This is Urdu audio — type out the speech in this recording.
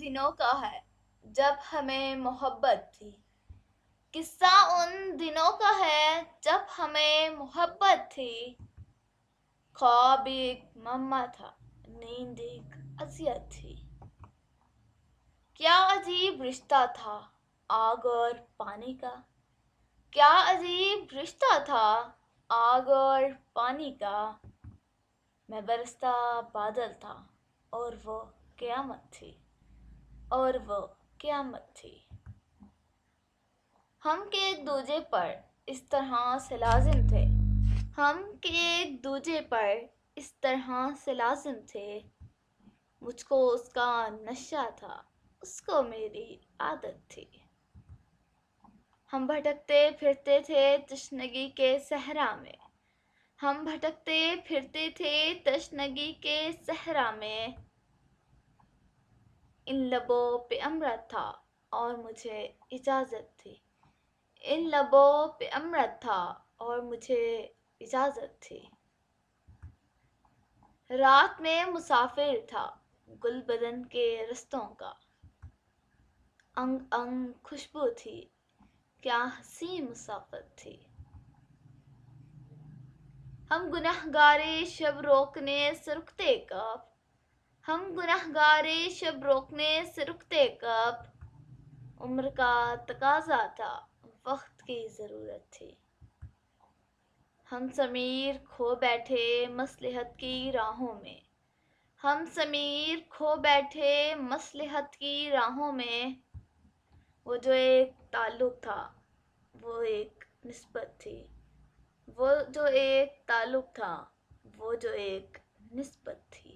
دنوں کا ہے جب ہمیں محبت تھی۔ قصہ ان دنوں کا ہے جب ہمیں محبت تھی۔ خواب ایک مما تھا، نیند ایک اذیت تھی۔ کیا عجیب رشتہ تھا آگ اور پانی کا، کیا عجیب رشتہ تھا آگ اور پانی کا۔ میں برستا بادل تھا اور وہ قیامت تھی، اور وہ قیامت تھی۔ ہم کے ایک دوجے پر اس طرح سے لازم تھے، ہم کے ایک دوجے پر اس طرح سے لازم تھے۔ مجھ کو اس کا نشہ تھا، اس کو میری عادت تھی۔ ہم بھٹکتے پھرتے تھے تشنگی کے صحرا میں، ہم بھٹکتے پھرتے تھے تشنگی کے صحرا میں۔ ان لبوں پہ امرت تھا اور مجھے اجازت تھی، ان لبوں پہ امرت تھا اور مجھے اجازت تھی۔ رات میں مسافر تھا گل بدن کے رستوں کا، انگ انگ خوشبو تھی، کیا حسین مسافت تھی۔ ہم گنہگارے شب روکنے سے رکتے کب، ہم گنہگارے شب روکنے سے رکتے کب۔ عمر کا تقاضا تھا، وقت کی ضرورت تھی۔ ہم ضمیر کھو بیٹھے مصلحت کی راہوں میں، ہم ضمیر کھو بیٹھے مصلحت کی راہوں میں۔ وہ جو ایک تعلق تھا وہ ایک نسبت تھی، وہ جو ایک تعلق تھا وہ جو ایک نسبت تھی۔